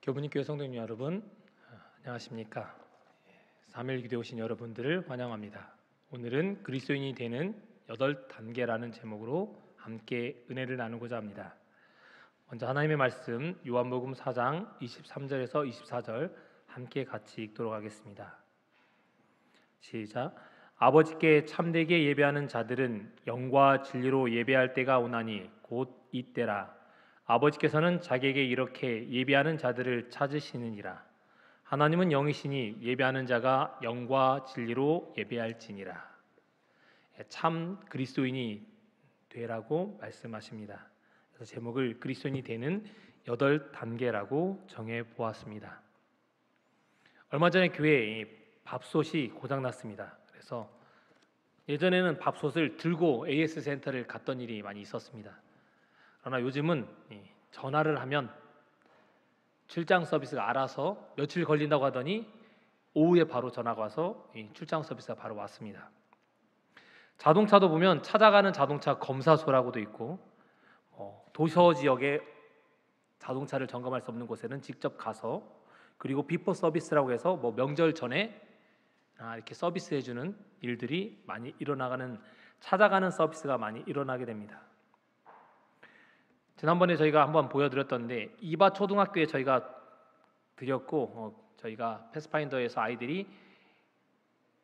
교분님교회 성도님 여러분, 안녕하십니까? 3일 기도에 오신 여러분들을 환영합니다. 오늘은 그리스도인이 되는 8단계라는 제목으로 함께 은혜를 나누고자 합니다. 먼저 하나님의 말씀 요한복음 4장 23절에서 24절 함께 같이 읽도록 하겠습니다. 시작. 아버지께 참되게 예배하는 자들은 영과 진리로 예배할 때가 오나니 곧 이때라. 아버지께서는 자기에게 이렇게 예배하는 자들을 찾으시느니라. 하나님은 영이시니 예배하는 자가 영과 진리로 예배할지니라. 참 그리스도인이 되라고 말씀하십니다. 그래서 제목을 그리스도인이 되는 8단계라고 정해 보았습니다. 얼마 전에 교회에 밥솥이 고장났습니다. 그래서 예전에는 밥솥을 들고 AS 센터를 갔던 일이 많이 있었습니다. 그러나 요즘은 전화를 하면 출장 서비스가 알아서 며칠 걸린다고 하더니 오후에 바로 전화가 와서 출장 서비스가 바로 왔습니다. 자동차도 보면 찾아가는 자동차 검사소라고도 있고, 도서 지역에 자동차를 점검할 수 없는 곳에는 직접 가서, 그리고 비포 서비스라고 해서 명절 전에 이렇게 서비스해주는 일들이 많이 일어나가는, 찾아가는 서비스가 많이 일어나게 됩니다. 지난번에 저희가 한번 보여드렸던데 이바 초등학교에 저희가 드렸고, 저희가 패스파인더에서 아이들이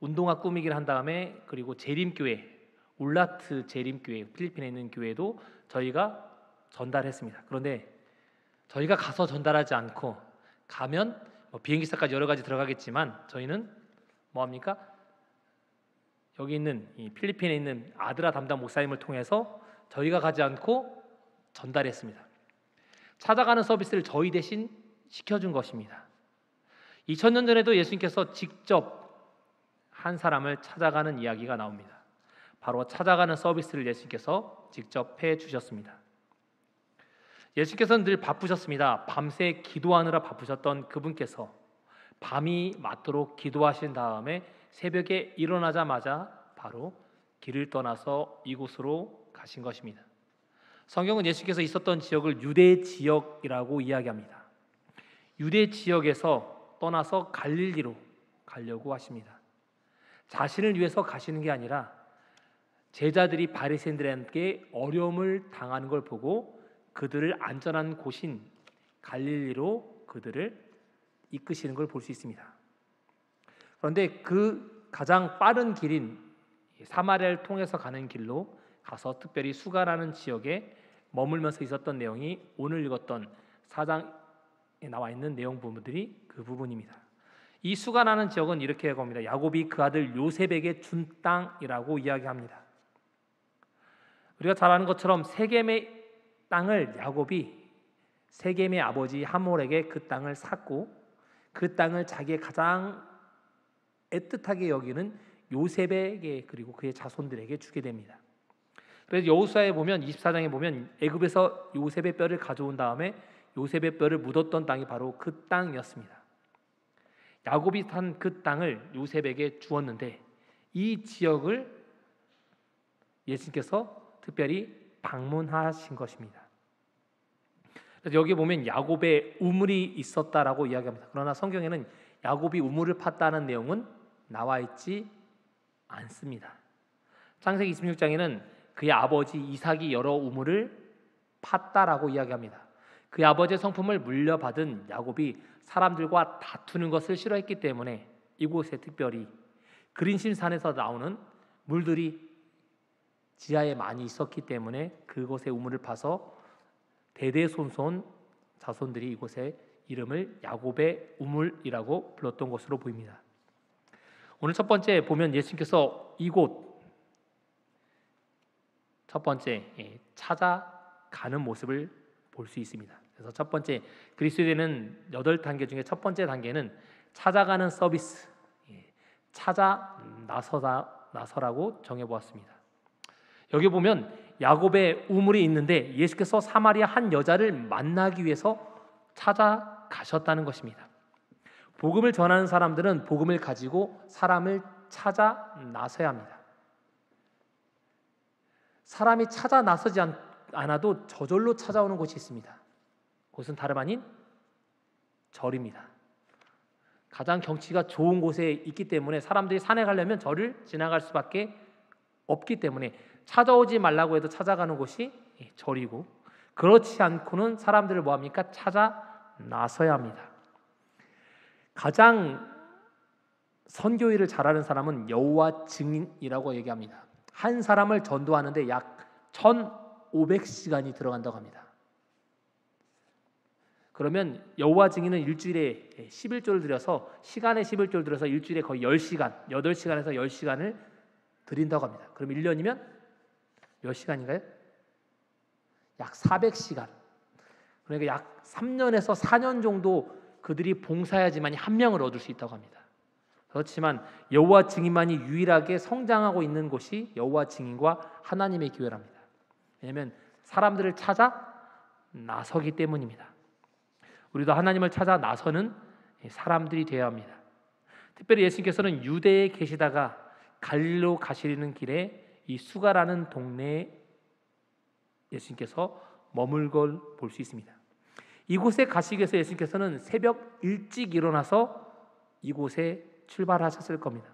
운동화 꾸미기를 한 다음에, 그리고 재림교회, 울라트 재림교회, 필리핀에 있는 교회도 저희가 전달했습니다. 그런데 저희가 가서 전달하지 않고 가면 비행기값까지 여러 가지 들어가겠지만, 저희는 뭐합니까? 여기 있는 이 필리핀에 있는 아드라 담당 목사님을 통해서 저희가 가지 않고 전달했습니다. 찾아가는 서비스를 저희 대신 시켜준 것입니다. 2000년 전에도 예수님께서 직접 한 사람을 찾아가는 이야기가 나옵니다. 바로 찾아가는 서비스를 예수님께서 직접 해주셨습니다. 예수님께서는 늘 바쁘셨습니다. 밤새 기도하느라 바쁘셨던 그분께서 밤이 맞도록 기도하신 다음에 새벽에 일어나자마자 바로 길을 떠나서 이곳으로 가신 것입니다. 성경은 예수께서 있었던 지역을 유대 지역이라고 이야기합니다. 유대 지역에서 떠나서 갈릴리로 가려고 하십니다. 자신을 위해서 가시는 게 아니라 제자들이 바리새인들에게 어려움을 당하는 걸 보고 그들을 안전한 곳인 갈릴리로 그들을 이끄시는 걸 볼 수 있습니다. 그런데 그 가장 빠른 길인 사마리아를 통해서 가는 길로 가서 특별히 수가라는 지역에 머물면서 있었던 내용이 오늘 읽었던 4장에 나와 있는 내용 부분들이 그 부분입니다. 이 수가라는 지역은 이렇게 겁니다. 야곱이 그 아들 요셉에게 준 땅이라고 이야기합니다. 우리가 잘 아는 것처럼 세겜의 땅을 야곱이 세겜의 아버지 하몰에게 그 땅을 샀고, 그 땅을 자기의 가장 애틋하게 여기는 요셉에게, 그리고 그의 자손들에게 주게 됩니다. 그래서 여호수아에 보면 24장에 보면 애굽에서 요셉의 뼈를 가져온 다음에 요셉의 뼈를 묻었던 땅이 바로 그 땅이었습니다. 야곱이 산 그 땅을 요셉에게 주었는데, 이 지역을 예수님께서 특별히 방문하신 것입니다. 그래서 여기 보면 야곱의 우물이 있었다라고 이야기합니다. 그러나 성경에는 야곱이 우물을 팠다는 내용은 나와 있지 않습니다. 창세기 26장에는 그의 아버지 이삭이 여러 우물을 팠다라고 이야기합니다. 그의 아버지의 성품을 물려받은 야곱이 사람들과 다투는 것을 싫어했기 때문에 이곳에 특별히 그린심산에서 나오는 물들이 지하에 많이 있었기 때문에 그곳에 우물을 파서 대대손손 자손들이 이곳에 이름을 야곱의 우물이라고 불렀던 것으로 보입니다. 오늘 첫 번째 보면 예수님께서 이곳 첫 번째 찾아가는 모습을 볼 수 있습니다. 그래서 첫 번째 그리스도인은 8단계 중에 첫 번째 단계는 찾아가는 서비스, 찾아 나서라고 정해보았습니다. 여기 보면 야곱의 우물이 있는데 예수께서 사마리아 한 여자를 만나기 위해서 찾아가셨다는 것입니다. 복음을 전하는 사람들은 복음을 가지고 사람을 찾아 나서야 합니다. 사람이 찾아 나서지 않아도 저절로 찾아오는 곳이 있습니다. 그것은 다름 아닌 절입니다. 가장 경치가 좋은 곳에 있기 때문에 사람들이 산에 가려면 절을 지나갈 수밖에 없기 때문에 찾아오지 말라고 해도 찾아가는 곳이 절이고, 그렇지 않고는 사람들을 뭐합니까? 찾아 나서야 합니다. 가장 선교일을 잘하는 사람은 여호와 증인이라고 얘기합니다. 한 사람을 전도하는데 약 1500시간이 들어간다고 합니다. 그러면 여호와 증인은 일주일에 11조를 들여서 시간에 11조를 들여서 일주일에 거의 10시간, 8시간에서 10시간을 드린다고 합니다. 그럼 1년이면 몇 시간인가요? 약 400시간. 그러니까 약 3년에서 4년 정도 그들이 봉사해야지만 한 명을 얻을 수 있다고 합니다. 그렇지만 여호와 증인만이 유일하게 성장하고 있는 곳이 여호와 증인과 하나님의 교회랍니다. 왜냐하면 사람들을 찾아 나서기 때문입니다. 우리도 하나님을 찾아 나서는 사람들이 되어야 합니다. 특별히 예수님께서는 유대에 계시다가 갈릴리로 가시는 길에 이 수가라는 동네에 예수님께서 머물 걸 볼 수 있습니다. 이곳에 가시기 위해서 예수님께서는 새벽 일찍 일어나서 이곳에 출발하셨을 겁니다.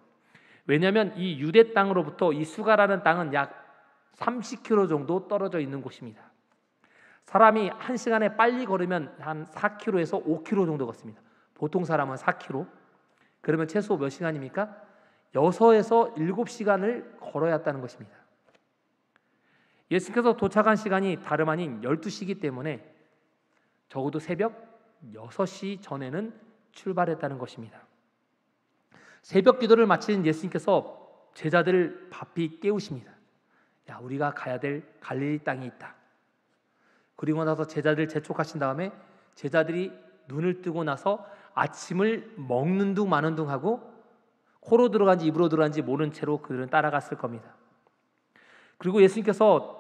왜냐하면 이 유대 땅으로부터 이 수가라는 땅은 약 30km 정도 떨어져 있는 곳입니다. 사람이 한 시간에 빨리 걸으면 한 4km에서 5km 정도 걷습니다. 보통 사람은 4km. 그러면 최소 몇 시간입니까? 6에서 7시간을 걸어야 했다는 것입니다. 예수님께서 도착한 시간이 다름 아닌 12시이기 때문에 적어도 새벽 6시 전에는 출발했다는 것입니다. 새벽 기도를 마친 예수님께서 제자들을 바삐 깨우십니다. 야, 우리가 가야 될 갈릴리 땅이 있다. 그리고 나서 제자들 재촉하신 다음에 제자들이 눈을 뜨고 나서 아침을 먹는 둥 마는 둥 하고 코로 들어간지 입으로 들어간지 모른 채로 그들은 따라갔을 겁니다. 그리고 예수님께서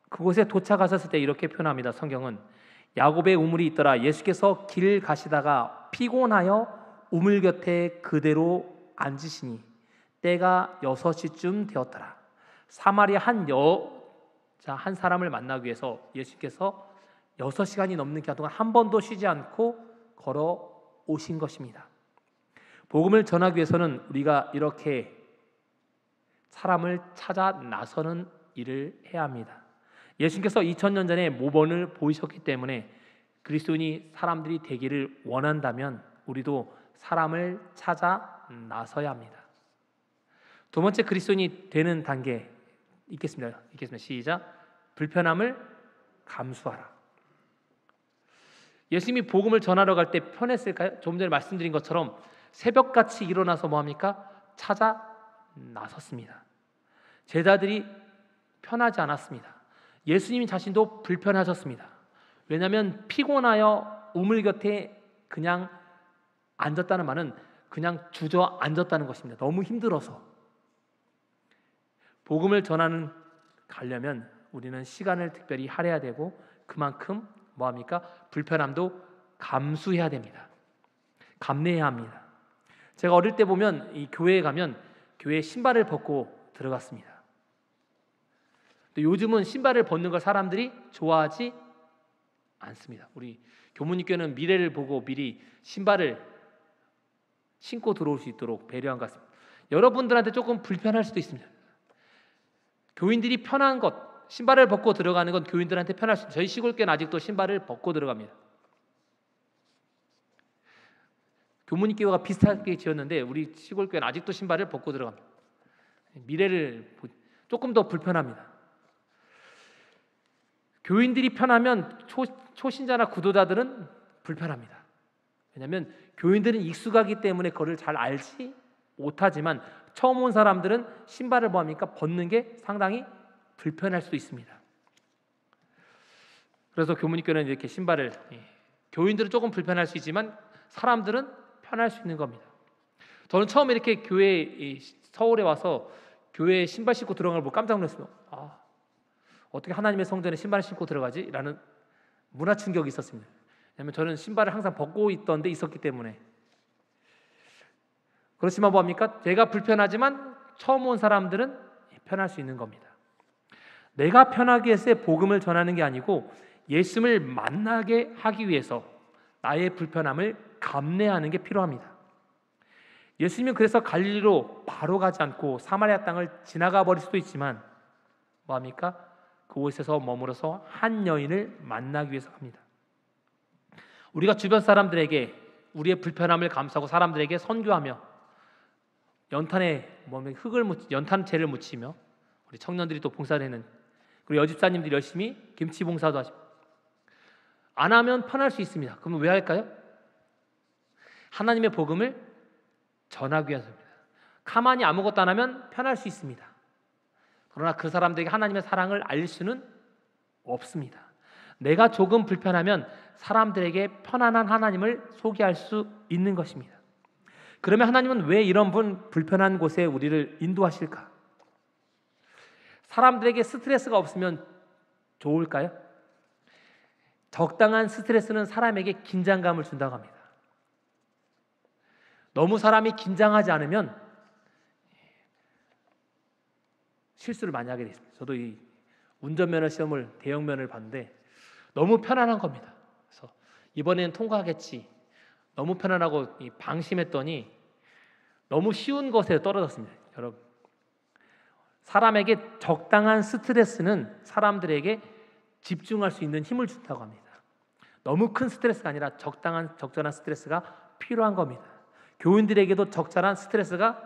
그곳에 도착하셨을 때 이렇게 표현합니다. 성경은 야곱의 우물이 있더라. 예수께서 길 가시다가 피곤하여 우물 곁에 그대로 앉으시니 때가 6시쯤 되었더라. 사마리아 한 사람을 만나기 위해서 예수께서 6시간이 넘는 기간 동안 한 번도 쉬지 않고 걸어오신 것입니다. 복음을 전하기 위해서는 우리가 이렇게 사람을 찾아 나서는 일을 해야 합니다. 예수님께서 2000년 전에 모범을 보이셨기 때문에 그리스도인이 사람들이 되기를 원한다면 우리도 사람을 찾아 나서야 합니다. 두 번째 그리스도인이 되는 단계 읽겠습니다. 시작. 불편함을 감수하라. 예수님이 복음을 전하러 갈 때 편했을까요? 조금 전에 말씀드린 것처럼 새벽같이 일어나서 뭐합니까? 찾아 나섰습니다. 제자들이 편하지 않았습니다. 예수님 자신도 불편하셨습니다. 왜냐하면 피곤하여 우물 곁에 그냥 앉았다는 말은 그냥 주저앉았다는 것입니다. 너무 힘들어서. 복음을 가려면 우리는 시간을 특별히 할애해야 되고 그만큼 뭐합니까? 불편함도 감수해야 됩니다. 감내해야 합니다. 제가 어릴 때 보면 이 교회에 가면 교회에 신발을 벗고 들어갔습니다. 근데 요즘은 신발을 벗는 걸 사람들이 좋아하지 않습니다. 우리 교무님께는 미래를 보고 미리 신발을 신고 들어올 수 있도록 배려한 것 같습니다. 여러분들한테 조금 불편할 수도 있습니다. 교인들이 편한 것, 신발을 벗고 들어가는 건 교인들한테 편할 수 있습니다. 저희 시골교회는 아직도 신발을 벗고 들어갑니다. 교무님교회가 비슷하게 지었는데 우리 시골교회는 아직도 신발을 벗고 들어갑니다. 미래를 조금 더 불편합니다. 교인들이 편하면 초신자나 구도자들은 불편합니다. 왜냐하면 교인들은 익숙하기 때문에 그걸 잘 알지 못하지만 처음 온 사람들은 신발을 뭐합니까? 벗는 게 상당히 불편할 수도 있습니다. 그래서 교무님께는 이렇게 신발을 교인들은 조금 불편할 수 있지만 사람들은 편할 수 있는 겁니다. 저는 처음에 이렇게 서울에 와서 교회에 신발 신고 들어가는 걸 보고 깜짝 놀랐어요. 어떻게 하나님의 성전에 신발을 신고 들어가지? 라는 문화 충격이 있었습니다. 왜냐하면 저는 신발을 항상 벗고 있던 데 있었기 때문에. 그렇지만 뭐합니까? 제가 불편하지만 처음 온 사람들은 편할 수 있는 겁니다. 내가 편하게 해서 복음을 전하는 게 아니고 예수님을 만나게 하기 위해서 나의 불편함을 감내하는 게 필요합니다. 예수님은 그래서 갈릴리로 바로 가지 않고 사마리아 땅을 지나가 버릴 수도 있지만 뭐합니까? 그곳에서 머물어서 한 여인을 만나기 위해서 갑니다. 우리가 주변 사람들에게 우리의 불편함을 감수하고 사람들에게 선교하며 연탄에 연탄재를 묻히며 우리 청년들이 또 봉사를 했는 그리고 여집사님들이 열심히 김치 봉사도 하시고 안 하면 편할 수 있습니다. 그러면 왜 할까요? 하나님의 복음을 전하기 위해서입니다. 가만히 아무것도 안 하면 편할 수 있습니다. 그러나 그 사람들에게 하나님의 사랑을 알릴 수는 없습니다. 내가 조금 불편하면 사람들에게 편안한 하나님을 소개할 수 있는 것입니다. 그러면 하나님은 왜 이런 불편한 곳에 우리를 인도하실까? 사람들에게 스트레스가 없으면 좋을까요? 적당한 스트레스는 사람에게 긴장감을 준다고 합니다. 너무 사람이 긴장하지 않으면 실수를 많이 하게 됐습니다. 저도 이 운전면허 시험을 대형면허를 봤는데 너무 편안한 겁니다. 그래서 이번에는 통과하겠지. 너무 편안하고 방심했더니 너무 쉬운 것에 떨어졌습니다. 여러분, 사람에게 적당한 스트레스는 사람들에게 집중할 수 있는 힘을 준다고 합니다. 너무 큰 스트레스가 아니라 적절한 스트레스가 필요한 겁니다. 교인들에게도 적절한 스트레스가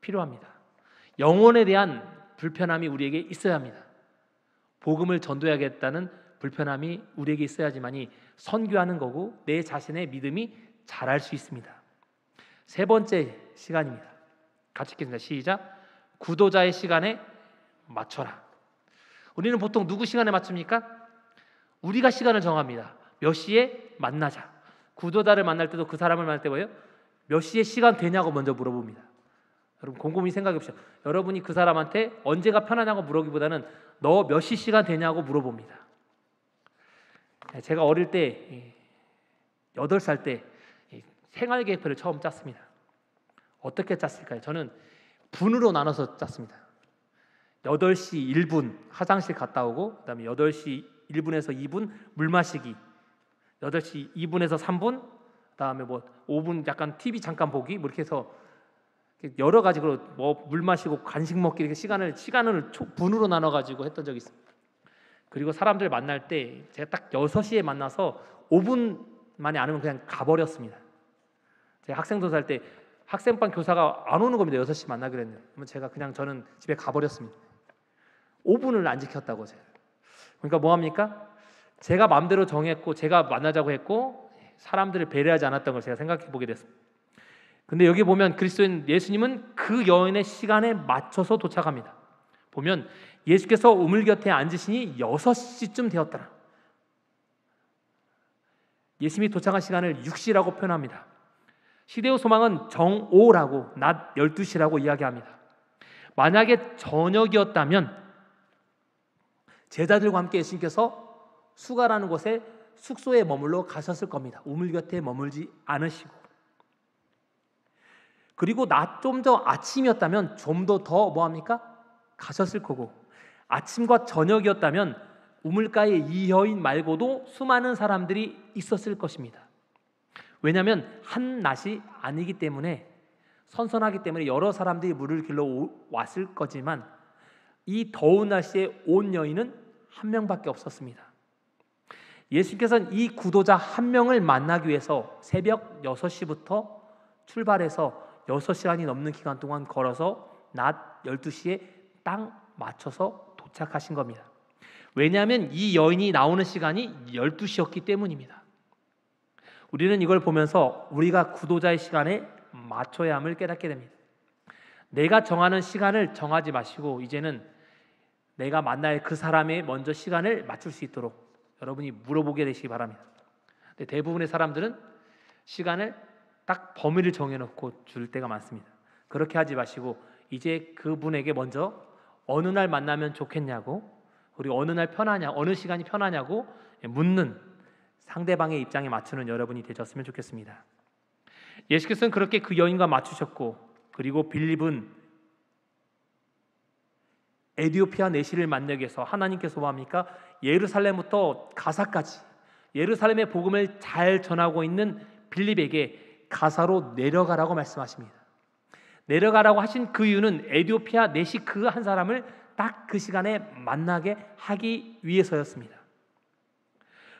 필요합니다. 영혼에 대한 불편함이 우리에게 있어야 합니다. 복음을 전도해야겠다는 불편함이 우리에게 있어야지만이 선교하는 거고 내 자신의 믿음이 자랄 수 있습니다. 세 번째 시간입니다. 같이 읽겠습니다. 시작. 구도자의 시간에 맞춰라. 우리는 보통 누구 시간에 맞춥니까? 우리가 시간을 정합니다. 몇 시에 만나자. 구도자를 만날 때도 그 사람을 만날 때 뭐예요? 몇 시에 시간 되냐고 먼저 물어봅니다. 여러분 곰곰이 생각해 보십시오. 여러분이 그 사람한테 언제가 편하냐고 물어보기보다는 너 몇 시 시간 되냐고 물어봅니다. 제가 어릴 때 8살 때 생활계획표를 처음 짰습니다. 어떻게 짰을까요? 저는 분으로 나눠서 짰습니다. 8시 1분 화장실 갔다 오고 그다음에 8시 1분에서 2분 물 마시기 8시 2분에서 3분 그다음에 5분 약간 TV 잠깐 보기 이렇게 해서 여러 가지로 물 마시고 간식 먹기 이렇게 시간을 분으로 나눠 가지고 했던 적이 있습니다. 그리고 사람들 만날 때 제가 딱 6시에 만나서 5분 만에 안 오면 그냥 가버렸습니다. 제가 학생도 살 때 학생반 교사가 안 오는 겁니다. 6시 만나기로 했는데 그러면 제가 그냥 저는 집에 가버렸습니다. 5분을 안 지켰다고 제가. 그러니까 뭐합니까? 제가 마음대로 정했고 제가 만나자고 했고 사람들을 배려하지 않았던 걸 제가 생각해 보게 됐습니다. 근데 여기 보면 그리스도인 예수님은 그 여인의 시간에 맞춰서 도착합니다. 보면 예수께서 우물 곁에 앉으시니 6시쯤 되었더라. 예수님이 도착한 시간을 6시라고 표현합니다. 시대의 소망은 정오라고 낮 12시라고 이야기합니다. 만약에 저녁이었다면 제자들과 함께 예수님께서 수가라는 곳에 숙소에 머물러 가셨을 겁니다. 우물 곁에 머물지 않으시고 그리고 낮 좀 더 아침이었다면 좀 더 뭐합니까? 가셨을 거고 아침과 저녁이었다면 우물가에 이 여인 말고도 수많은 사람들이 있었을 것입니다. 왜냐하면 한낮이 아니기 때문에 선선하기 때문에 여러 사람들이 물을 길러 왔을 거지만 이 더운 날씨에 온 여인은 한 명밖에 없었습니다. 예수께서는 이 구도자 한 명을 만나기 위해서 새벽 6시부터 출발해서 6시간이 넘는 기간 동안 걸어서 낮 12시에 딱 맞춰서 도착하신 겁니다. 왜냐하면 이 여인이 나오는 시간이 12시였기 때문입니다. 우리는 이걸 보면서 우리가 구도자의 시간에 맞춰야 함을 깨닫게 됩니다. 내가 정하는 시간을 정하지 마시고 이제는 내가 만날 그 사람의 먼저 시간을 맞출 수 있도록 여러분이 물어보게 되시기 바랍니다. 근데 대부분의 사람들은 시간을 딱 범위를 정해놓고 줄 때가 많습니다. 그렇게 하지 마시고 이제 그분에게 먼저 어느 날 만나면 좋겠냐고 그리고 어느 날 편하냐 어느 시간이 편하냐고 묻는 상대방의 입장에 맞추는 여러분이 되셨으면 좋겠습니다. 예수께서는 그렇게 그 여인과 맞추셨고 그리고 빌립은 에디오피아 내시를 만나기 위해서 하나님께서 뭐합니까? 예루살렘부터 가사까지 예루살렘의 복음을 잘 전하고 있는 빌립에게 가사로 내려가라고 말씀하십니다. 내려가라고 하신 그 이유는 에디오피아 내시 그 한 사람을 딱 그 시간에 만나게 하기 위해서였습니다.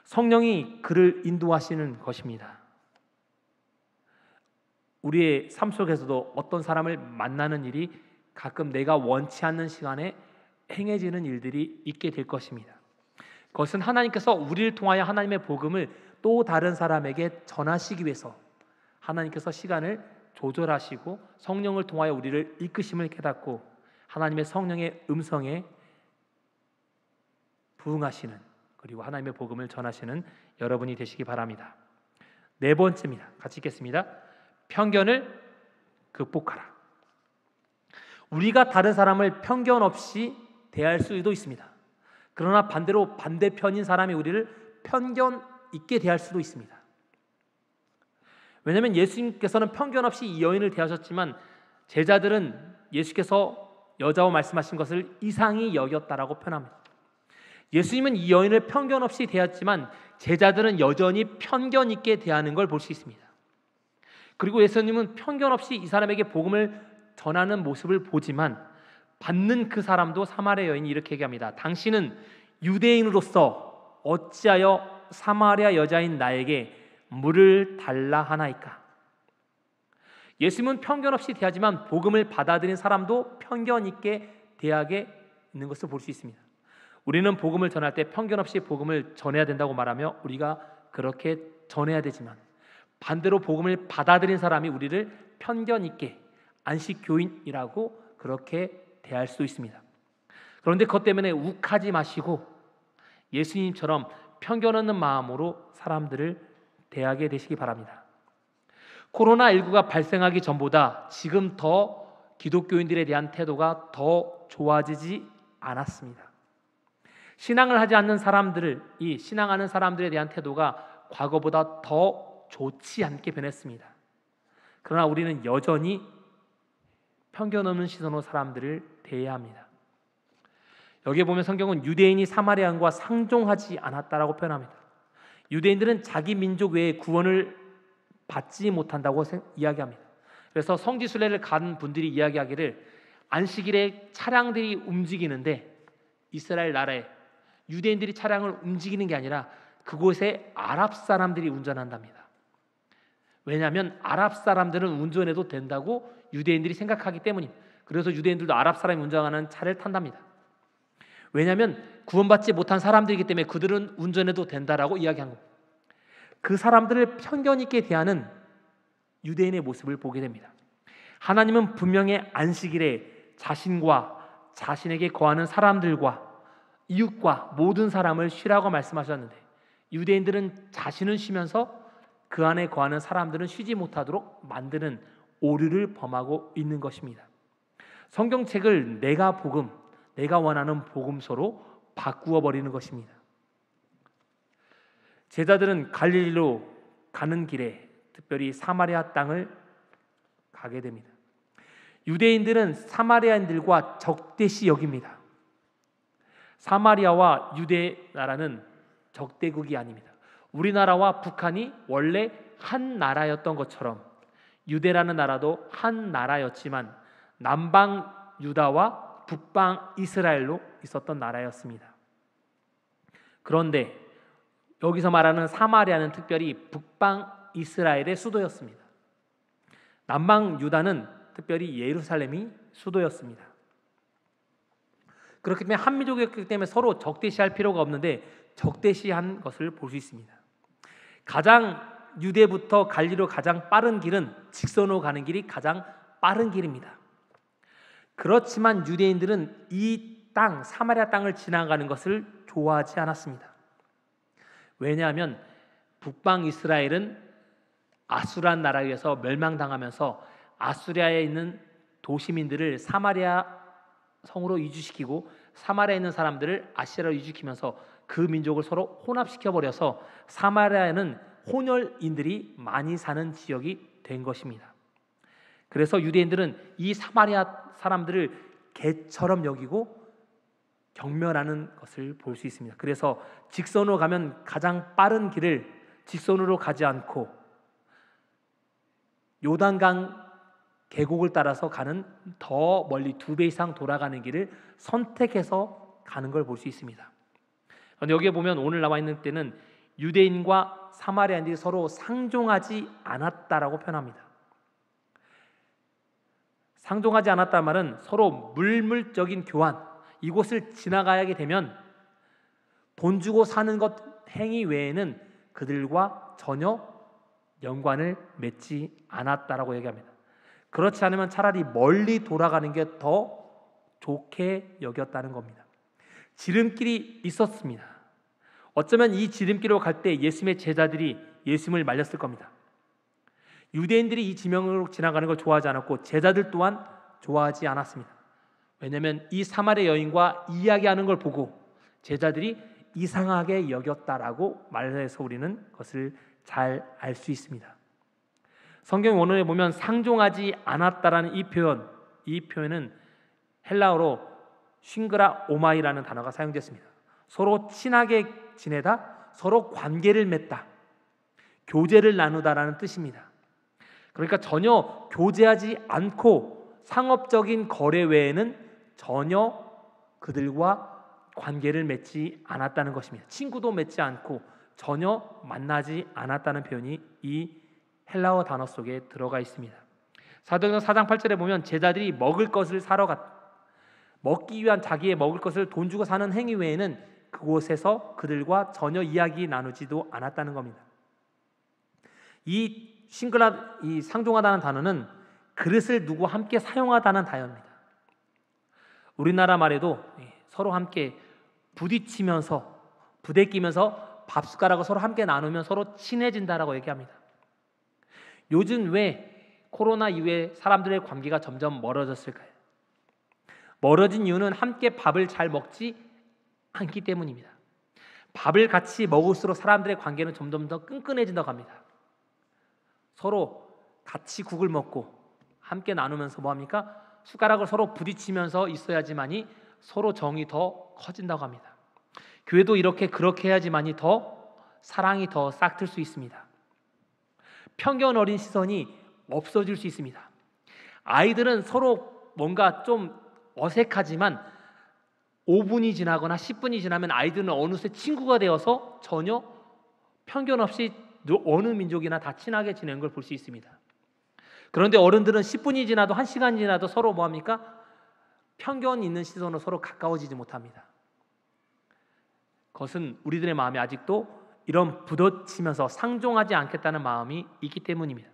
성령이 그를 인도하시는 것입니다. 우리의 삶 속에서도 어떤 사람을 만나는 일이 가끔 내가 원치 않는 시간에 행해지는 일들이 있게 될 것입니다. 그것은 하나님께서 우리를 통하여 하나님의 복음을 또 다른 사람에게 전하시기 위해서 하나님께서 시간을 조절하시고 성령을 통하여 우리를 이끄심을 깨닫고 하나님의 성령의 음성에 부응하시는, 그리고 하나님의 복음을 전하시는 여러분이 되시기 바랍니다. 네 번째입니다. 같이 읽겠습니다. 편견을 극복하라. 우리가 다른 사람을 편견 없이 대할 수도 있습니다. 그러나 반대로 반대편인 사람이 우리를 편견 있게 대할 수도 있습니다. 왜냐하면 예수님께서는 편견 없이 이 여인을 대하셨지만 제자들은 예수께서 여자와 말씀하신 것을 이상히 여겼다라고 표현합니다. 예수님은 이 여인을 편견 없이 대했지만 제자들은 여전히 편견 있게 대하는 걸 볼 수 있습니다. 그리고 예수님은 편견 없이 이 사람에게 복음을 전하는 모습을 보지만 받는 그 사람도 사마리아 여인이 이렇게 얘기합니다. 당신은 유대인으로서 어찌하여 사마리아 여자인 나에게 물을 달라 하나이까? 예수님은 편견 없이 대하지만 복음을 받아들인 사람도 편견 있게 대하게 있는 것을 볼 수 있습니다. 우리는 복음을 전할 때 편견 없이 복음을 전해야 된다고 말하며 우리가 그렇게 전해야 되지만 반대로 복음을 받아들인 사람이 우리를 편견 있게 안식교인이라고 그렇게 대할 수도 있습니다. 그런데 그것 때문에 욱하지 마시고 예수님처럼 편견 없는 마음으로 사람들을 대하게 되시기 바랍니다. 코로나19가 발생하기 전보다 지금 더 기독교인들에 대한 태도가 더 좋아지지 않았습니다. 신앙을 하지 않는 사람들을, 이 신앙하는 사람들에 대한 태도가 과거보다 더 좋지 않게 변했습니다. 그러나 우리는 여전히 편견 없는 시선으로 사람들을 대해야 합니다. 여기에 보면 성경은 유대인이 사마리아인과 상종하지 않았다라고 표현합니다. 유대인들은 자기 민족 외에 구원을 받지 못한다고 이야기합니다. 그래서 성지순례를 간 분들이 이야기하기를 안식일에 차량들이 움직이는데 이스라엘 나라에 유대인들이 차량을 움직이는 게 아니라 그곳에 아랍 사람들이 운전한답니다. 왜냐하면 아랍 사람들은 운전해도 된다고 유대인들이 생각하기 때문입니다. 그래서 유대인들도 아랍 사람이 운전하는 차를 탄답니다. 왜냐하면 구원받지 못한 사람들이기 때문에 그들은 운전해도 된다라고 이야기한 겁니다. 그 사람들을 편견 있게 대하는 유대인의 모습을 보게 됩니다. 하나님은 분명히 안식일에 자신과 자신에게 거하는 사람들과 이웃과 모든 사람을 쉬라고 말씀하셨는데 유대인들은 자신은 쉬면서 그 안에 거하는 사람들은 쉬지 못하도록 만드는 오류를 범하고 있는 것입니다. 성경책을 내가 복음, 내가 원하는 복음서로 바꾸어 버리는 것입니다. 제자들은 갈릴리로 가는 길에 특별히 사마리아 땅을 가게 됩니다. 유대인들은 사마리아인들과 적대시 여깁니다. 사마리아와 유대 나라는 적대국이 아닙니다. 우리나라와 북한이 원래 한 나라였던 것처럼 유대라는 나라도 한 나라였지만 남방 유다와 북방 이스라엘로 있었던 나라였습니다. 그런데 여기서 말하는 사마리아는 특별히 북방 이스라엘의 수도였습니다. 남방 유다는 특별히 예루살렘이 수도였습니다. 그렇기 때문에 한민족이었기 때문에 서로 적대시할 필요가 없는데 적대시한 것을 볼 수 있습니다. 가장 유대부터 갈리로 가장 빠른 길은 직선으로 가는 길이 가장 빠른 길입니다. 그렇지만 유대인들은 이 땅, 사마리아 땅을 지나가는 것을 좋아하지 않았습니다. 왜냐하면 북방 이스라엘은 아수란 나라에 의해서 멸망당하면서 아수리아에 있는 도시민들을 사마리아 성으로 이주시키고 사마리아에 있는 사람들을 아시라로 이주시키면서 그 민족을 서로 혼합시켜 버려서 사마리아에는 혼혈인들이 많이 사는 지역이 된 것입니다. 그래서 유대인들은 이 사마리아 사람들을 개처럼 여기고 경멸하는 것을 볼 수 있습니다. 그래서 직선으로 가면 가장 빠른 길을 직선으로 가지 않고 요단강 계곡을 따라서 가는 더 멀리 2배 이상 돌아가는 길을 선택해서 가는 걸 볼 수 있습니다. 그런데 여기에 보면 오늘 나와 있는 때는 유대인과 사마리아인들이 서로 상종하지 않았다라고 표현합니다. 상종하지 않았다는 말은 서로 물물적인 교환, 이곳을 지나가게 되면 돈 주고 사는 것 행위 외에는 그들과 전혀 연관을 맺지 않았다라고 얘기합니다. 그렇지 않으면 차라리 멀리 돌아가는 게 더 좋게 여겼다는 겁니다. 지름길이 있었습니다. 어쩌면 이 지름길로 갈 때 예수님의 제자들이 예수님을 말렸을 겁니다. 유대인들이 이 지명으로 지나가는 걸 좋아하지 않았고 제자들 또한 좋아하지 않았습니다. 왜냐하면 이 사마리아 여인과 이야기하는 걸 보고 제자들이 이상하게 여겼다라고 말해서 우리는 그것을 잘 알 수 있습니다. 성경 원어에 보면 상종하지 않았다라는 이 표현은 헬라어로 쉰그라 오마이라는 단어가 사용됐습니다. 서로 친하게 지내다, 서로 관계를 맺다, 교제를 나누다라는 뜻입니다. 그러니까 전혀 교제하지 않고 상업적인 거래 외에는 전혀 그들과 관계를 맺지 않았다는 것입니다. 친구도 맺지 않고 전혀 만나지 않았다는 표현이 이 헬라어 단어 속에 들어가 있습니다. 사도행전 4장 8절에 보면 제자들이 먹을 것을 사러 먹기 위한 자기의 먹을 것을 돈 주고 사는 행위 외에는 그곳에서 그들과 전혀 이야기 나누지도 않았다는 겁니다. 이 상종하다는 단어는 그릇을 두고 함께 사용하다는 단어입니다. 우리나라 말에도 서로 함께 부대끼면서 밥 숟가락을 서로 함께 나누면 서로 친해진다라고 얘기합니다. 요즘 왜 코로나 이후에 사람들의 관계가 점점 멀어졌을까요? 멀어진 이유는 함께 밥을 잘 먹지 않기 때문입니다. 밥을 같이 먹을수록 사람들의 관계는 점점 더 끈끈해진다고 합니다. 서로 같이 국을 먹고 함께 나누면서 뭐합니까? 숟가락을 서로 부딪히면서 있어야지만이 서로 정이 더 커진다고 합니다. 교회도 그렇게 해야지만이 더 사랑이 더 싹틀 수 있습니다. 편견 어린 시선이 없어질 수 있습니다. 아이들은 서로 뭔가 좀 어색하지만 5분이 지나거나 10분이 지나면 아이들은 어느새 친구가 되어서 전혀 편견 없이 어느 민족이나 다 친하게 지내는 걸 볼 수 있습니다. 그런데 어른들은 10분이 지나도 1시간이 지나도 서로 뭐합니까? 편견 있는 시선으로 서로 가까워지지 못합니다. 그것은 우리들의 마음에 아직도 이런 부딪히면서 상종하지 않겠다는 마음이 있기 때문입니다.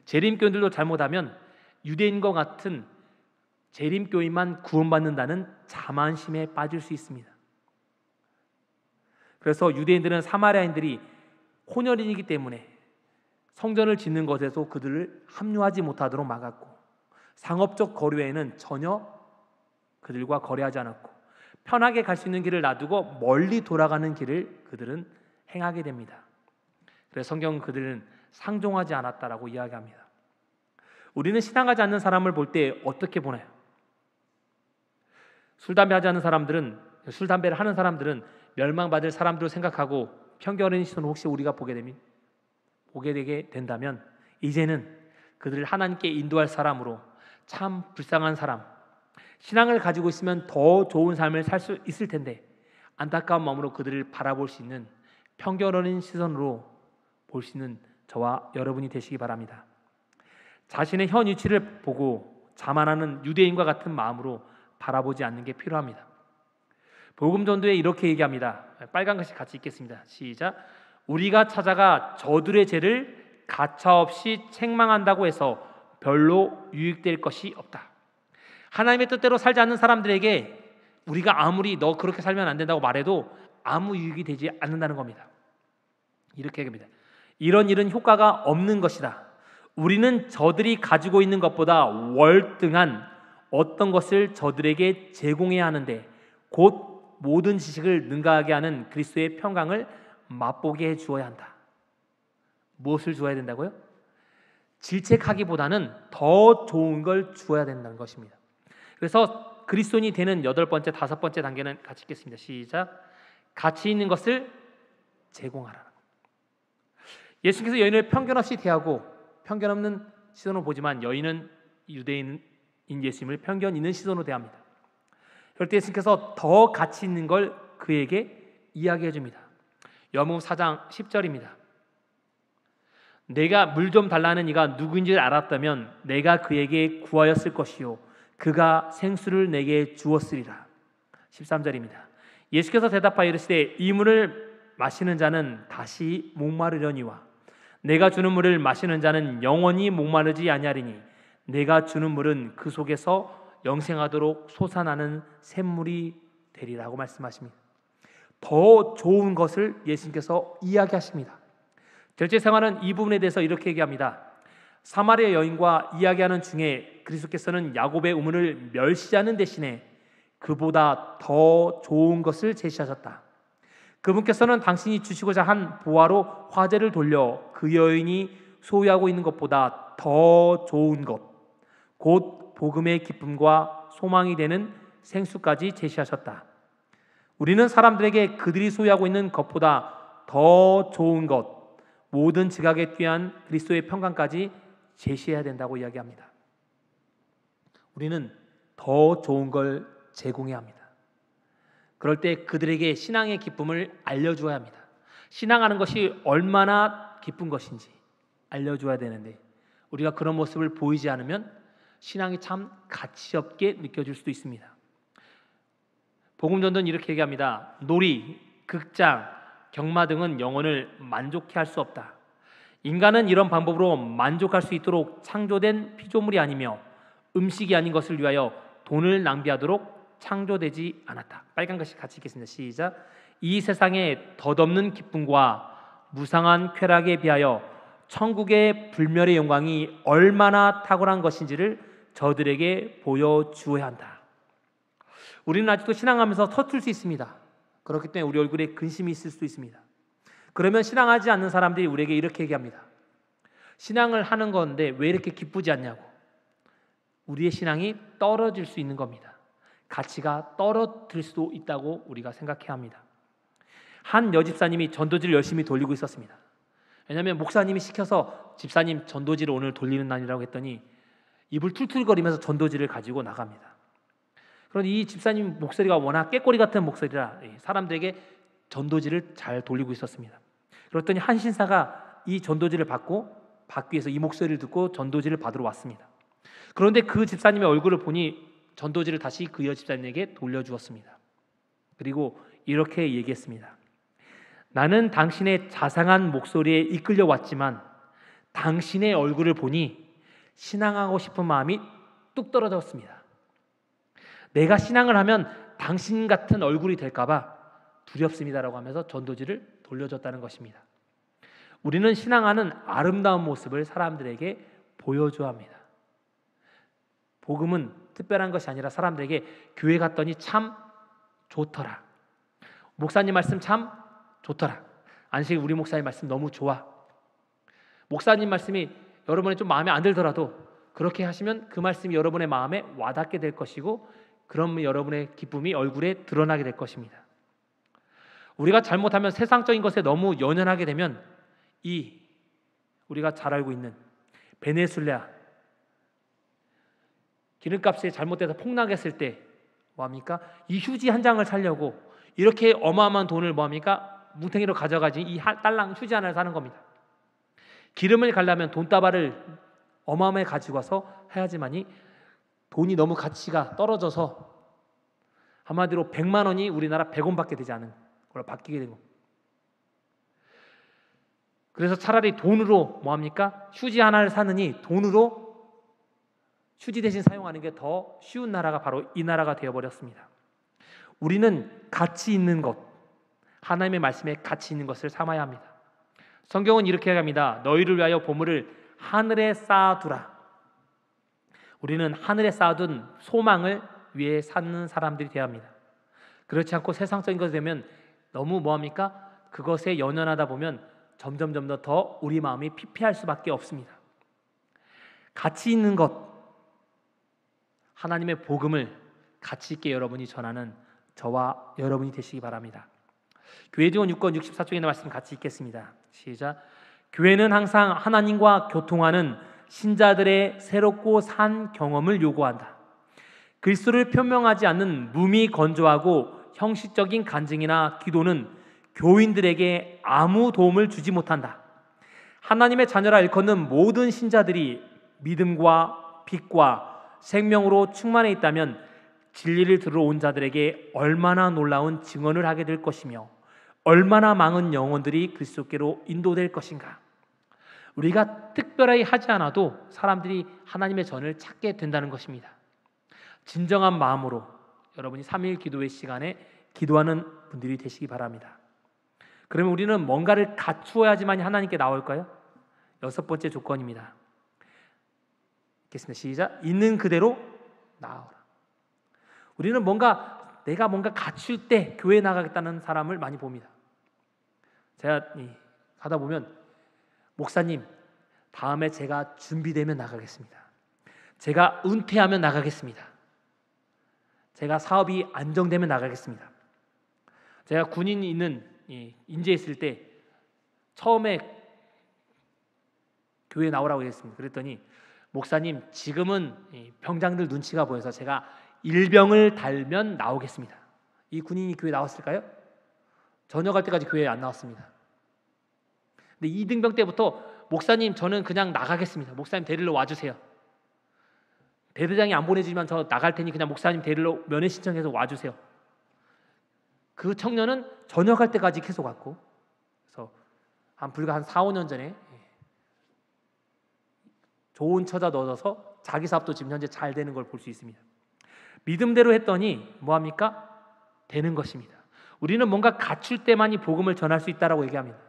재림교인들도 잘못하면 유대인과 같은 재림교인만 구원받는다는 자만심에 빠질 수 있습니다. 그래서 유대인들은 사마리아인들이 혼혈인이기 때문에 성전을 짓는 것에서 그들을 합류하지 못하도록 막았고 상업적 거래에는 전혀 그들과 거래하지 않았고 편하게 갈 수 있는 길을 놔두고 멀리 돌아가는 길을 그들은 행하게 됩니다. 그래서 성경은 그들은 상종하지 않았다라고 이야기합니다. 우리는 신앙하지 않는 사람을 볼 때 어떻게 보나요? 술 담배를 하는 사람들은 멸망받을 사람들로 생각하고 편견의 시선을 혹시 우리가 보게 되게 된다면 이제는 그들을 하나님께 인도할 사람으로 참 불쌍한 사람, 신앙을 가지고 있으면 더 좋은 삶을 살 수 있을 텐데 안타까운 마음으로 그들을 바라볼 수 있는 편견 어린 시선으로 볼 수 있는 저와 여러분이 되시기 바랍니다. 자신의 현 위치를 보고 자만하는 유대인과 같은 마음으로 바라보지 않는 게 필요합니다. 복음 전도에 이렇게 얘기합니다. 빨간 글씨 같이 읽겠습니다. 시작. 우리가 찾아가 저들의 죄를 가차없이 책망한다고 해서 별로 유익될 것이 없다. 하나님의 뜻대로 살지 않는 사람들에게 우리가 아무리 너 그렇게 살면 안 된다고 말해도 아무 유익이 되지 않는다는 겁니다. 이렇게 얘기합니다. 이런 일은 효과가 없는 것이다. 우리는 저들이 가지고 있는 것보다 월등한 어떤 것을 저들에게 제공해야 하는데 곧 모든 지식을 능가하게 하는 그리스도의 평강을 맛보게 해주어야 한다. 무엇을 주어야 된다고요? 질책하기보다는 더 좋은 걸 주어야 된다는 것입니다. 그래서 그리스도인이 되는 여덟 번째, 다섯 번째 단계는 같이 읽겠습니다. 시작. 가치 있는 것을 제공하라. 예수님께서 여인을 편견 없이 대하고 편견 없는 시선으로 보지만 여인은 유대인인 예수님을 편견 있는 시선으로 대합니다. 그럴 때 예수님께서 더 가치 있는 걸 그에게 이야기해 줍니다. 요한복음 4장 10절입니다. 내가 물 좀 달라는 이가 누구인지 알았다면 내가 그에게 구하였을 것이요 그가 생수를 내게 주었으리라. 13절입니다. 예수께서 대답하여 이르시되 이 물을 마시는 자는 다시 목마르려니와 내가 주는 물을 마시는 자는 영원히 목마르지 아니하리니 내가 주는 물은 그 속에서 영생하도록 솟아나는 샘물이 되리라고 말씀하십니다. 더 좋은 것을 예수님께서 이야기하십니다. 절제 생활은 이 부분에 대해서 이렇게 얘기합니다. 사마리아 여인과 이야기하는 중에 그리스도께서는 야곱의 우물을 멸시하는 대신에 그보다 더 좋은 것을 제시하셨다. 그분께서는 당신이 주시고자 한 보화로 화제를 돌려 그 여인이 소유하고 있는 것보다 더 좋은 것, 곧 복음의 기쁨과 소망이 되는 생수까지 제시하셨다. 우리는 사람들에게 그들이 소유하고 있는 것보다 더 좋은 것, 모든 지각에 뛰한 그리스도의 평강까지 제시해야 된다고 이야기합니다. 우리는 더 좋은 걸 제공해야 합니다. 그럴 때 그들에게 신앙의 기쁨을 알려주어야 합니다. 신앙하는 것이 얼마나 기쁜 것인지 알려줘야 되는데 우리가 그런 모습을 보이지 않으면 신앙이 참 가치 없게 느껴질 수도 있습니다. 복음전도는 이렇게 얘기합니다. 놀이, 극장, 경마 등은 영혼을 만족해 할 수 없다. 인간은 이런 방법으로 만족할 수 있도록 창조된 피조물이 아니며 음식이 아닌 것을 위하여 돈을 낭비하도록 창조되지 않았다. 빨간 글씨 같이 읽겠습니다. 시작. 이 세상의 덧없는 기쁨과 무상한 쾌락에 비하여 천국의 불멸의 영광이 얼마나 탁월한 것인지를 저들에게 보여주어야 한다. 우리는 아직도 신앙하면서 서툴 수 있습니다. 그렇기 때문에 우리 얼굴에 근심이 있을 수도 있습니다. 그러면 신앙하지 않는 사람들이 우리에게 이렇게 얘기합니다. 신앙을 하는 건데 왜 이렇게 기쁘지 않냐고. 우리의 신앙이 떨어질 수 있는 겁니다. 가치가 떨어질 수도 있다고 우리가 생각해야 합니다. 한 여집사님이 전도지를 열심히 돌리고 있었습니다. 왜냐하면 목사님이 시켜서 집사님 전도지를 오늘 돌리는 날이라고 했더니 입을 툴툴거리면서 전도지를 가지고 나갑니다. 그런데 이 집사님 목소리가 워낙 깨꼬리 같은 목소리라 사람들에게 전도지를 잘 돌리고 있었습니다. 그랬더니 한 신사가 이 전도지를 받기 위해서 이 목소리를 듣고 전도지를 받으러 왔습니다. 그런데 그 집사님의 얼굴을 보니 전도지를 다시 그 여집사님에게 돌려주었습니다. 그리고 이렇게 얘기했습니다. 나는 당신의 자상한 목소리에 이끌려 왔지만 당신의 얼굴을 보니 신앙하고 싶은 마음이 뚝 떨어졌습니다. 내가 신앙을 하면 당신 같은 얼굴이 될까봐 두렵습니다라고 하면서 전도지를 돌려줬다는 것입니다. 우리는 신앙하는 아름다운 모습을 사람들에게 보여줘야 합니다. 복음은 특별한 것이 아니라 사람들에게 교회 갔더니 참 좋더라. 목사님 말씀 참 좋더라. 안식 우리 목사님 말씀 너무 좋아. 목사님 말씀이 여러분의 좀 마음에 안 들더라도 그렇게 하시면 그 말씀이 여러분의 마음에 와닿게 될 것이고 그러면 여러분의 기쁨이 얼굴에 드러나게 될 것입니다. 우리가 잘못하면 세상적인 것에 너무 연연하게 되면 우리가 잘 알고 있는 베네수엘라 기름값이 잘못돼서 폭락했을 때 뭐합니까? 이 휴지 한 장을 사려고 이렇게 어마어마한 돈을 뭐합니까? 뭉탱이로 가져가지 이 딸랑 휴지 하나를 사는 겁니다. 기름을 갈려면 돈다발을 어마어마하게 가지고 와서 해야지만이 돈이 너무 가치가 떨어져서 한마디로 100만 원이 우리나라 100원밖에 되지 않은 걸로 바뀌게 된 겁니다. 그래서 차라리 돈으로 뭐합니까? 휴지 하나를 사느니 돈으로 휴지 대신 사용하는 게 더 쉬운 나라가 바로 이 나라가 되어버렸습니다. 우리는 가치 있는 것, 하나님의 말씀에 가치 있는 것을 삼아야 합니다. 성경은 이렇게 합니다. 너희를 위하여 보물을 하늘에 쌓아두라. 우리는 하늘에 쌓아둔 소망을 위해 사는 사람들이 되어야 합니다. 그렇지 않고 세상적인 것이 되면 너무 뭐합니까? 그것에 연연하다 보면 점점 더 우리 마음이 피폐할 수밖에 없습니다. 가치 있는 것, 하나님의 복음을 가치 있게 여러분이 전하는 저와 여러분이 되시기 바랍니다. 교회 증언 6권 64쪽에 있는 말씀 같이 읽겠습니다. 시작. 교회는 항상 하나님과 교통하는 신자들의 새롭고 산 경험을 요구한다. 그리스도를 표명하지 않는 무미건조하고 형식적인 간증이나 기도는 교인들에게 아무 도움을 주지 못한다. 하나님의 자녀라 일컫는 모든 신자들이 믿음과 빛과 생명으로 충만해 있다면 진리를 들으러 온 자들에게 얼마나 놀라운 증언을 하게 될 것이며 얼마나 많은 영혼들이 그리스도께로 인도될 것인가. 우리가 특별히 하지 않아도 사람들이 하나님의 전을 찾게 된다는 것입니다. 진정한 마음으로 여러분이 3일 기도회 시간에 기도하는 분들이 되시기 바랍니다. 그러면 우리는 뭔가를 갖추어야지만 하나님께 나올까요? 6번째 조건입니다. 읽겠습니다. 시작. 있는 그대로 나아오라. 우리는 내가 뭔가 갖출 때 교회에 나가겠다는 사람을 많이 봅니다. 제가 가다 보면 목사님, 다음에 제가 준비되면 나가겠습니다. 제가 은퇴하면 나가겠습니다. 제가 사업이 안정되면 나가겠습니다. 제가 군인이 있는 인제에 있을 때 처음에 교회에 나오라고 했습니다. 그랬더니 목사님, 지금은 병장들 눈치가 보여서 제가 일병을 달면 나오겠습니다. 이 군인이 교회에 나왔을까요? 전역할 때까지 교회에 안 나왔습니다. 근데 2등병 때부터 목사님, 저는 그냥 나가겠습니다. 목사님 데리러 와주세요. 대대장이 안 보내주지만 저 나갈 테니 그냥 목사님 데리러 면회 신청해서 와주세요. 그 청년은 전역할 때까지 계속 왔고, 그래서 불과 한 4, 5년 전에 좋은 처자 넣어서 자기 사업도 지금 현재 잘 되는 걸 볼 수 있습니다. 믿음대로 했더니 뭐합니까? 되는 것입니다. 우리는 뭔가 갖출 때만이 복음을 전할 수 있다라고 얘기합니다.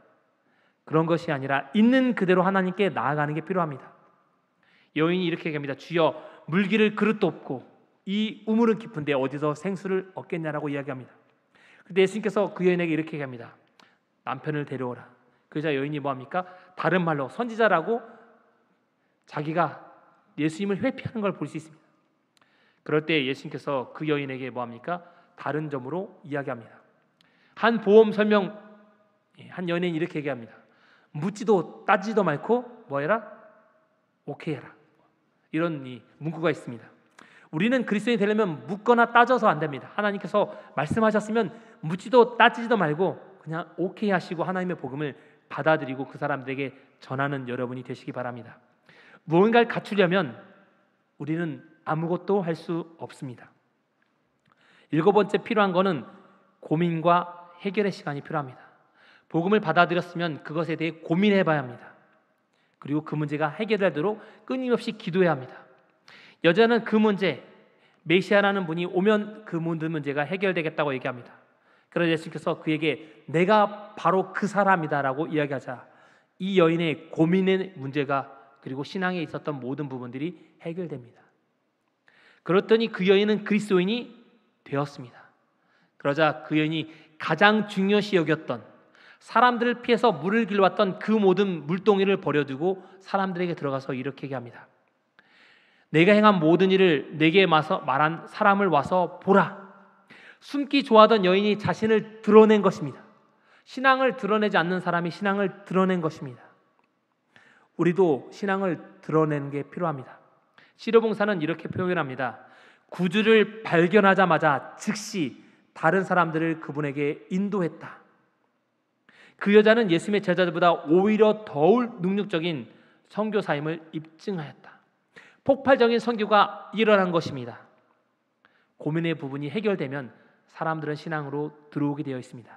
그런 것이 아니라 있는 그대로 하나님께 나아가는 게 필요합니다. 여인이 이렇게 얘기합니다. 주여, 물기를 그릇도 없고 이 우물은 깊은데 어디서 생수를 얻겠냐라고 이야기합니다. 근데 예수님께서 그 여인에게 이렇게 얘기합니다. 남편을 데려오라. 그러자 여인이 뭐합니까? 다른 말로 선지자라고 자기가 예수님을 회피하는 걸 볼 수 있습니다. 그럴 때 예수님께서 그 여인에게 뭐합니까? 다른 점으로 이야기합니다. 한 연예인이 이렇게 얘기합니다. 묻지도 따지도 말고 뭐해라? 오케이 해라. 이런 문구가 있습니다. 우리는 그리스도인이 되려면 묻거나 따져서 안 됩니다. 하나님께서 말씀하셨으면 묻지도 따지지도 말고 그냥 오케이 하시고 하나님의 복음을 받아들이고 그 사람들에게 전하는 여러분이 되시기 바랍니다. 무언가를 갖추려면 우리는 아무것도 할 수 없습니다. 7번째 필요한 것은 고민과 해결의 시간이 필요합니다. 복음을 받아들였으면 그것에 대해 고민해 봐야 합니다. 그리고 그 문제가 해결되도록 끊임없이 기도해야 합니다. 여자는 그 문제, 메시아라는 분이 오면 그 모든 문제가 해결되겠다고 얘기합니다. 그러자 예수님께서 그에게 내가 바로 그 사람이다라고 이야기하자 이 여인의 고민의 문제가 그리고 신앙에 있었던 모든 부분들이 해결됩니다. 그렇더니 그 여인은 그리스도인이 되었습니다. 그러자 그 여인이 가장 중요시 여겼던, 사람들을 피해서 물을 길러왔던 그 모든 물동이를 버려두고 사람들에게 들어가서 이렇게 얘기합니다. 내가 행한 모든 일을 내게 말한 사람을 와서 보라. 숨기 좋아하던 여인이 자신을 드러낸 것입니다. 신앙을 드러내지 않는 사람이 신앙을 드러낸 것입니다. 우리도 신앙을 드러내는 게 필요합니다. 시로봉사는 이렇게 표현합니다. 구주를 발견하자마자 즉시 다른 사람들을 그분에게 인도했다. 그 여자는 예수님의 제자들보다 오히려 더욱 능력적인 선교사임을 입증하였다. 폭발적인 선교가 일어난 것입니다. 고민의 부분이 해결되면 사람들은 신앙으로 들어오게 되어 있습니다.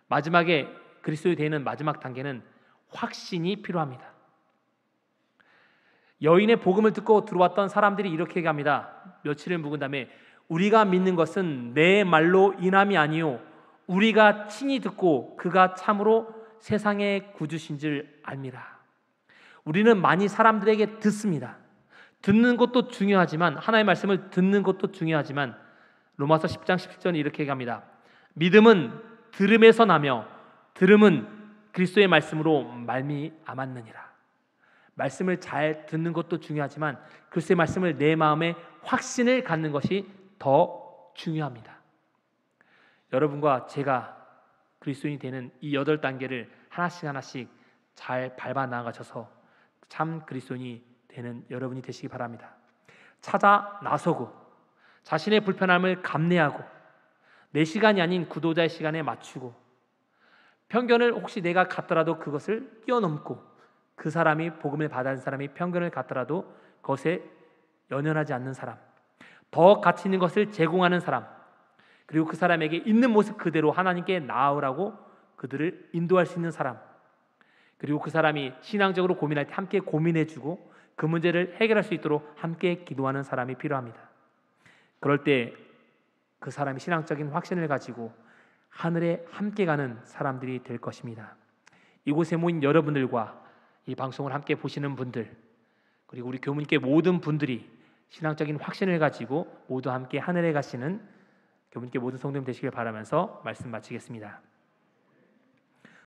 마지막에 그리스도에 대한 마지막 단계는 확신이 필요합니다. 여인의 복음을 듣고 들어왔던 사람들이 이렇게 얘기합니다. 며칠을 묵은 다음에 우리가 믿는 것은 내 말로 인함이 아니요 우리가 친히 듣고 그가 참으로 세상의 구주신 줄 압니다. 우리는 많이 사람들에게 듣습니다. 듣는 것도 중요하지만 하나님의 말씀을 듣는 것도 중요하지만 로마서 10장 17절에 이렇게 얘기합니다. 믿음은 들음에서 나며 들음은 그리스도의 말씀으로 말미암았느니라. 말씀을 잘 듣는 것도 중요하지만 그리스도의 말씀을 내 마음에 확신을 갖는 것이 더 중요합니다. 여러분과 제가 그리스도인이 되는 이 8단계를 하나씩 잘 밟아 나가셔서 참 그리스도인이 되는 여러분이 되시기 바랍니다. 찾아 나서고 자신의 불편함을 감내하고 내 시간이 아닌 구도자의 시간에 맞추고 편견을 혹시 내가 갖더라도 그것을 뛰어넘고 그 사람이 복음을 받은 사람이 편견을 갖더라도 그것에 연연하지 않는 사람, 더 가치 있는 것을 제공하는 사람, 그리고 그 사람에게 있는 모습 그대로 하나님께 나아오라고 그들을 인도할 수 있는 사람, 그리고 그 사람이 신앙적으로 고민할 때 함께 고민해주고 그 문제를 해결할 수 있도록 함께 기도하는 사람이 필요합니다. 그럴 때 그 사람이 신앙적인 확신을 가지고 하늘에 함께 가는 사람들이 될 것입니다. 이곳에 모인 여러분들과 이 방송을 함께 보시는 분들, 그리고 우리 교무님께 모든 분들이 신앙적인 확신을 가지고 모두 함께 하늘에 가시는 교무님께 모든 성도님 되시길 바라면서 말씀 마치겠습니다.